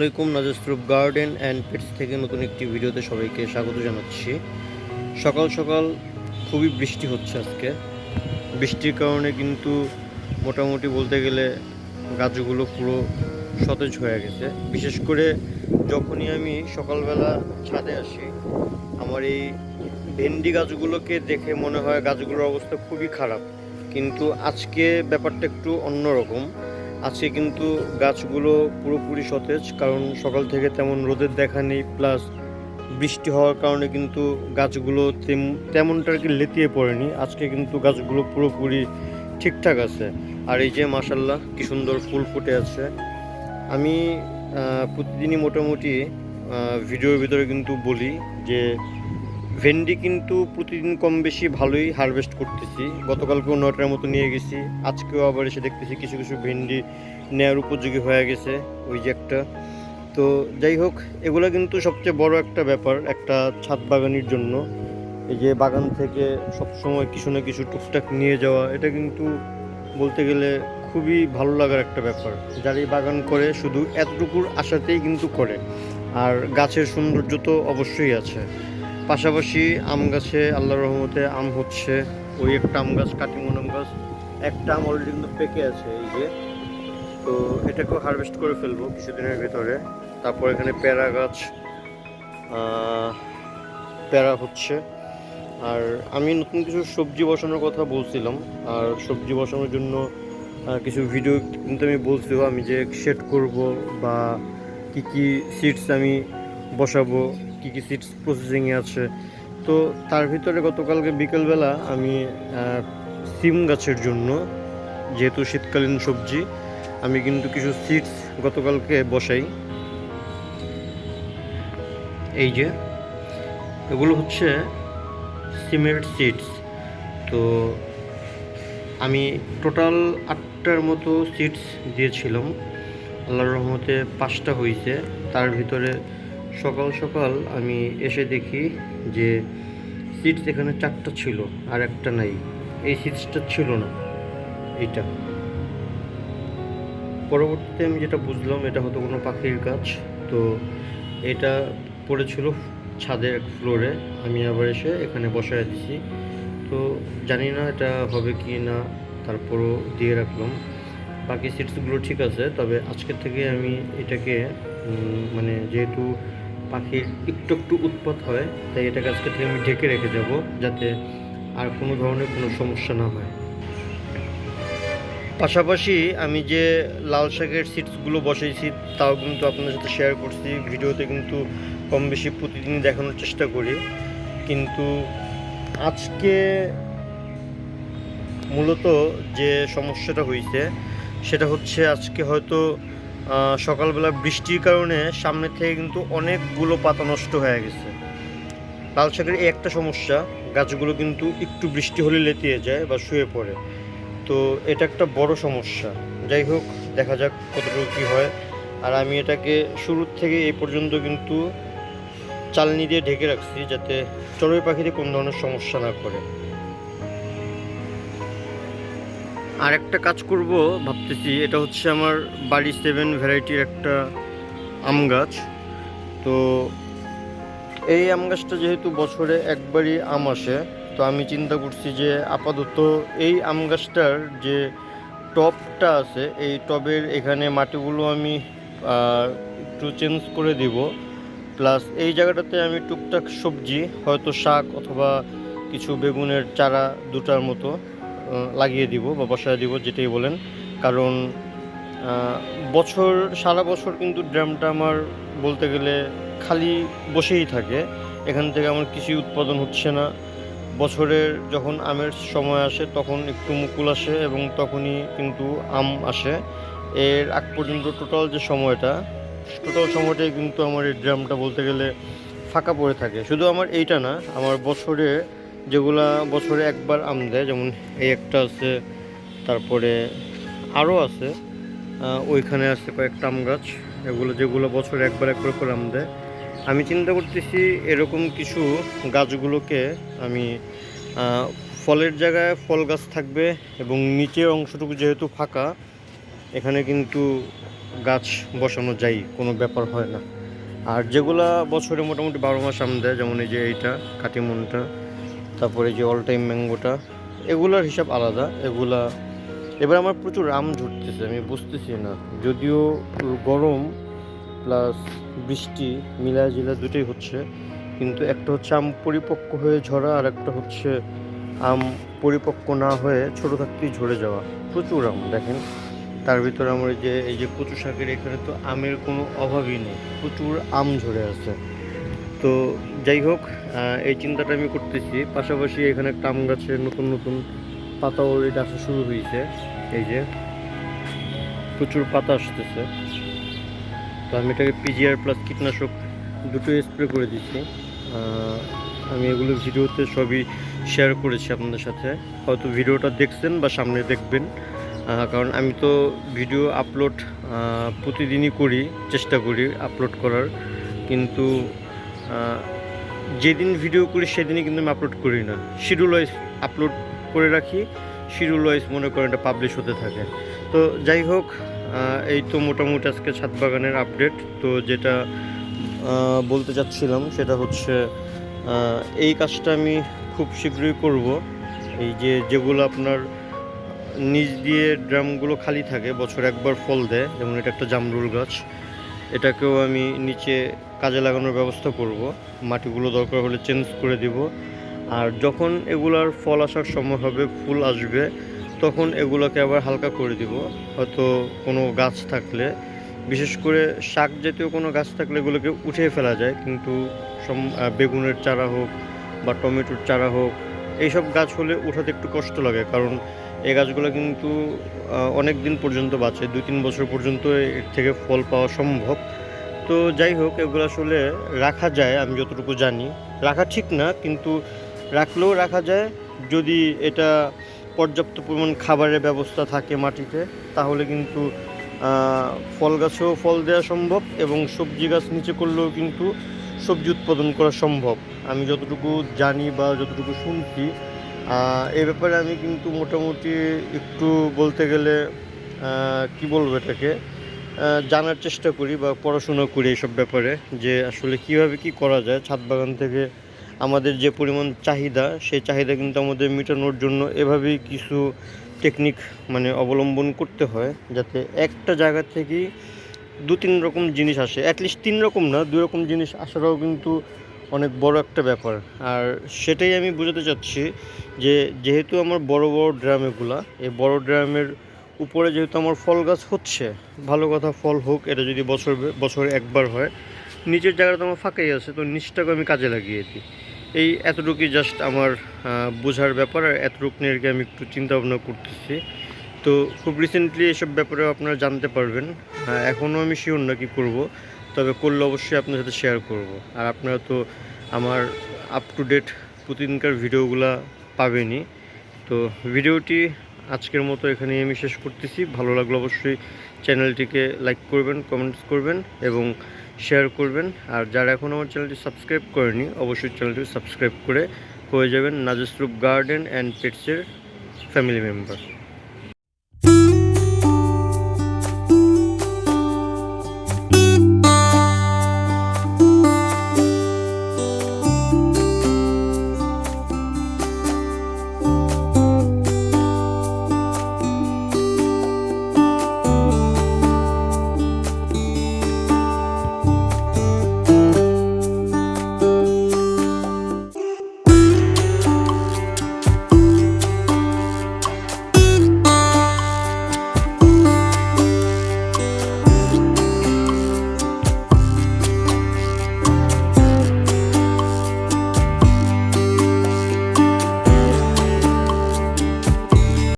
আলাইকুম। নাজেসরুফ garden and pets থেকে নতুন একটি ভিডিওতে সবাইকে স্বাগত জানাচ্ছি। সকাল সকাল খুবই বৃষ্টি হচ্ছে আজকে। বৃষ্টির কারণে কিন্তু মোটামুটি বলতে গেলে গাছগুলো পুরো সতেজ হয়ে গেছে। বিশেষ করে যখনই আমি সকালবেলা ছাদে আসি, আমার এই ভেন্ডি গাছগুলোকে দেখে মনে হয় গাছগুলোর অবস্থা খুবই খারাপ, কিন্তু আজকে ব্যাপারটা একটু অন্যরকম। আজকে কিন্তু গাছগুলো পুরোপুরি সতেজ, কারণ সকাল থেকে তেমন রোদের দেখা নেই, প্লাস বৃষ্টি হওয়ার কারণে কিন্তু গাছগুলো তেমনটা আর কি লেতিয়ে পড়েনি। আজকে কিন্তু গাছগুলো পুরোপুরি ঠিকঠাক আছে। আর এই যে মাশাল্লাহ কি সুন্দর ফুল ফুটে আছে। আমি প্রতিদিনই মোটামুটি ভিডিওর ভিতরে কিন্তু বলি যে ভেন্ডি কিন্তু প্রতিদিন কম বেশি ভালোই হারভেস্ট করতেছি। গতকালকেও 9টার মতো নিয়ে গেছি, আজকেও আবার এসে দেখতেছি কিছু কিছু ভেন্ডি নেওয়ার উপযোগী হয়ে গেছে, ওই যে একটা। তো যাই হোক, এগুলো কিন্তু সবচেয়ে বড় একটা ব্যাপার একটা ছাদ বাগানির জন্য। এই যে বাগান থেকে সবসময় কিছু না কিছু টুকটাক নিয়ে যাওয়া, এটা কিন্তু বলতে গেলে খুবই ভালো লাগার একটা ব্যাপার। যারা বাগান করে শুধু এতটুকুর আশাতেই কিন্তু করে। আর গাছের সৌন্দর্য তো অবশ্যই আছে। পাশাপাশি আম গাছে আল্লাহর রহমতে আম হচ্ছে। ওই একটা আম গাছ, কাটিমন আম গাছ, একটা আম অলরেডি কিন্তু পেকে আছে এই যে। তো এটাকেও হারভেস্ট করে ফেলবো কিছুদিনের ভিতরে। তারপর এখানে পেয়ারা গাছ, পেয়ারা হচ্ছে। আর আমি নতুন কিছু সবজি বসানোর কথা বলছিলাম, আর সবজি বসানোর জন্য কিছু ভিডিও কিন্তু আমি বলছিও, আমি যে সেট করব বা কি কি সিডস আমি বসাবো, কি কি সিডস প্রসেসিংয়ে আছে। তো তার ভিতরে গতকালকে বিকেলবেলা আমি সিম গাছের জন্য, যেহেতু শীতকালীন সবজি, আমি কিন্তু কিছু সিডস গতকালকে বসাই। এই যে এগুলো হচ্ছে সিমের সিডস। তো আমি টোটাল 8টার মতো সিডস দিয়েছিলাম, আল্লাহর রহমতে 5টা হয়েছে। তার ভিতরে সকাল সকাল আমি এসে দেখি যে সিডস এখানে 4টা ছিল, আর একটা নাই। এই সিডসটা ছিল না, এইটা। পরবর্তীতে আমি যেটা বুঝলাম এটা হয়তো কোনো পাখির গাছ। তো এটা পড়েছিল ছাদের ফ্লোরে, আমি আবার এসে এখানে বসায় দিছি। তো জানি না এটা হবে কি না, তারপরও দিয়ে রাখলাম। বাকি সিটসগুলো ঠিক আছে, তবে আজকের থেকে আমি এটাকে মানে যেহেতু পাখির একটু একটু উৎপাত হয়, তাই এটাকে আজকে থেকে আমি ঢেকে রেখে যাব, যাতে আর কোনো ধরনের কোনো সমস্যা না হয়। পাশাপাশি আমি যে লাল শাকের সিডসগুলো বসাইছি তাও কিন্তু আপনাদের সাথে শেয়ার করছি ভিডিওতে, কিন্তু কম বেশি প্রতিদিনই দেখানোর চেষ্টা করি। কিন্তু আজকে মূলত যে সমস্যাটা হয়েছে সেটা হচ্ছে, আজকে হয়তো সকালবেলা বৃষ্টির কারণে সামনে থেকে কিন্তু অনেকগুলো পাতা নষ্ট হয়ে গেছে। লাল শাকের এই একটা সমস্যা, গাছগুলো কিন্তু একটু বৃষ্টি হলে লেতিয়ে যায় বা শুয়ে পড়ে। তো এটা একটা বড় সমস্যা। যাই হোক, দেখা যাক কতটুকু কী হয়। আর আমি এটাকে শুরুর থেকে এই পর্যন্ত কিন্তু চালনি দিয়ে ঢেকে রাখছি, যাতে চড়ুই পাখিতে কোনো ধরনের সমস্যা না করে। আর একটা কাজ করব ভাবতেছি, এটা হচ্ছে আমার বাড়ি 7 ভ্যারাইটির একটা আম গাছ। তো এই আম গাছটা যেহেতু বছরে একবারই আম আসে, তো আমি চিন্তা করছি যে আপাতত এই আম গাছটার যে টবটা আছে, এই টবের এখানে মাটিগুলো আমি একটু চেঞ্জ করে দিব। প্লাস এই জায়গাটাতে আমি টুকটাক সবজি, হয়তো শাক অথবা কিছু বেগুনের চারা 2টার মতো লাগিয়ে দিব বা বসায় দিব, যেটাই বলেন। কারণ সারা বছর কিন্তু ড্রামটা আমার বলতে গেলে খালি বসেই থাকে, এখান থেকে আমার কিছুই উৎপাদন হচ্ছে না। বছরের যখন আমের সময় আসে তখন একটু মুকুল আসে এবং তখনই কিন্তু আম আসে। এর আগ পর্যন্ত টোটাল সময়টাই কিন্তু আমার এই ড্রামটা বলতে গেলে ফাঁকা পড়ে থাকে। শুধু আমার এইটা না, আমার যেগুলা বছরে একবার আম দেয়, যেমন এই একটা আছে, তারপরে আরও আছে, ওইখানে আছে কয়েকটা আম গাছ, যেগুলো বছরে একবার করে আম দেয়। আমি চিন্তা করতেছি এরকম কিছু গাছগুলোকে আমি ফলের জায়গায় ফল গাছ থাকবে, এবং নিচের অংশটুকু যেহেতু ফাঁকা, এখানে কিন্তু গাছ বসানো যায়, কোনো ব্যাপার হয় না। আর যেগুলা বছরে মোটামুটি 12 মাস আম দেয়, যেমন এই যে এইটা কাটিমনটা, তারপরে যে অল টাইম ম্যাঙ্গোটা, এগুলার হিসাব আলাদা। এগুলা এবার আমার প্রচুর আম ঝরতেছে, আমি বুঝতেছি না, যদিও গরম প্লাস বৃষ্টি মিলাজিলা দুটোই হচ্ছে, কিন্তু একটা হচ্ছে আম পরিপক্ক হয়ে ঝরা, আর একটা হচ্ছে আম পরিপক্ক না হয়ে ছোটো থাকতেই ঝরে যাওয়া। প্রচুর আম দেখেন, তার ভিতরে আমার এই যে কচু শাকের এখানে তো আমের কোনো অভাবই নেই, প্রচুর আম ঝরে আছে। তো যাই হোক, এই চিন্তাটা আমি করতেছি। পাশাপাশি এখানে একটা আম গাছের নতুন নতুন পাতা অলরেডি আসা শুরু হয়েছে, এই যে প্রচুর পাতা আসতেছে। তো আমি এটাকে পিজিআর প্লাস কীটনাশক দুটোই স্প্রে করে দিচ্ছি। আমি এগুলো ভিডিওতে সবই শেয়ার করেছি আপনাদের সাথে, হয়তো ভিডিওটা দেখছেন বা সামনে দেখবেন। কারণ আমি তো ভিডিও আপলোড প্রতিদিনই করি, চেষ্টা করি আপলোড করার, কিন্তু যেদিন ভিডিও করি সেদিনই কিন্তু আমি আপলোড করি না, শিডিউল ওয়াইজ আপলোড করে রাখি, শিডিউল ওয়াইজ মনে করেন এটা পাবলিশ হতে থাকে। তো যাই হোক, এই তো মোটামুটি আজকে ছাদ বাগানের আপডেট। তো যেটা বলতে চাচ্ছিলাম সেটা হচ্ছে, এই কাজটা আমি খুব শীঘ্রই করব। এই যেগুলো আপনার নিচ দিয়ে ড্রামগুলো খালি থাকে, বছর একবার ফল দেয়, যেমন এটা একটা জামরুল গাছ, এটাকেও আমি নিচে কাজে লাগানোর ব্যবস্থা করব। মাটিগুলো দরকার হলে চেঞ্জ করে দিব। আর যখন এগুলার ফল আসার সময় হবে, ফুল আসবে, তখন এগুলোকে আবার হালকা করে দিব। হয়তো কোনো গাছ থাকলে, বিশেষ করে শাক জাতীয় কোনো গাছ থাকলে এগুলোকে উঠিয়ে ফেলা যায়, কিন্তু বেগুনের চারা হোক বা টমেটোর চারা হোক, এইসব গাছ হলে উঠাতে একটু কষ্ট লাগে, কারণ এই গাছগুলো কিন্তু অনেক দিন পর্যন্ত বাঁচে, 2-3 বছর পর্যন্ত এর থেকে ফল পাওয়া সম্ভব। তো যাই হোক, এগুলো আসলে রাখা যায়, আমি যতটুকু জানি। রাখা ঠিক না, কিন্তু রাখলেও রাখা যায় যদি এটা পর্যাপ্ত পরিমাণ খাবারের ব্যবস্থা থাকে মাটিতে, তাহলে কিন্তু ফল গাছেও ফল দেওয়া সম্ভব, এবং সবজি গাছ নিচে করলেও কিন্তু সবজি উৎপাদন করা সম্ভব। আমি যতটুকু জানি বা যতটুকু শুনছি, এই ব্যাপারে আমি কিন্তু মোটামুটি একটু বলতে গেলে কি বলবো এটাকে, জানার চেষ্টা করি বা পড়াশোনা করি এইসব ব্যাপারে, যে আসলে কীভাবে কী করা যায় ছাদ বাগান থেকে। আমাদের যে পরিমাণ চাহিদা, সেই চাহিদা কিন্তু আমাদের মেটানোর জন্য এভাবেই কিছু টেকনিক মানে অবলম্বন করতে হয়, যাতে একটা জায়গা থেকেই 2-3 রকম জিনিস আসে, অ্যাটলিস্ট 3 রকম না, 2 রকম জিনিস আসাটাও কিন্তু অনেক বড় একটা ব্যাপার। আর সেটাই আমি বোঝাতে চাচ্ছি, যে যেহেতু আমার বড় বড় ড্রাম এগুলা, এই বড় ড্রামের উপরে যেহেতু আমার ফল গাছ হচ্ছে, ভালো কথা, ফল হোক, এটা যদি বছরে একবার হয়, নিচের জায়গাটা তো আমার ফাঁকাই আছে, তো নিচটাকে আমি কাজে লাগিয়ে দিই। এই এতটুকুই জাস্ট আমার বোঝার ব্যাপার, আর এতটুকু নিয়ে আমি একটু চিন্তা ভাবনা করতেছি। তো খুব রিসেন্টলি এসব ব্যাপারেও আপনারা জানতে পারবেন। এখনও আমি শিওর না কী করব, তবে করলে অবশ্যই আপনার সাথে শেয়ার করব। আর আপনারা তো আমার আপ টু ডেট প্রতিদিনকার ভিডিওগুলো পাবেনই। তো ভিডিওটি আজকের মতো এখানেই আমি শেষ করতেছি। ভালো লাগলে অবশ্যই চ্যানেলটিকে লাইক করবেন, কমেন্টস করবেন এবং শেয়ার করবেন। আর যারা এখন আমার চ্যানেলটি সাবস্ক্রাইব করেনি, অবশ্যই চ্যানেলটি সাবস্ক্রাইব করে হয়ে যাবেন নাজেসরূপ গার্ডেন অ্যান্ড পেটসের ফ্যামিলি মেম্বার।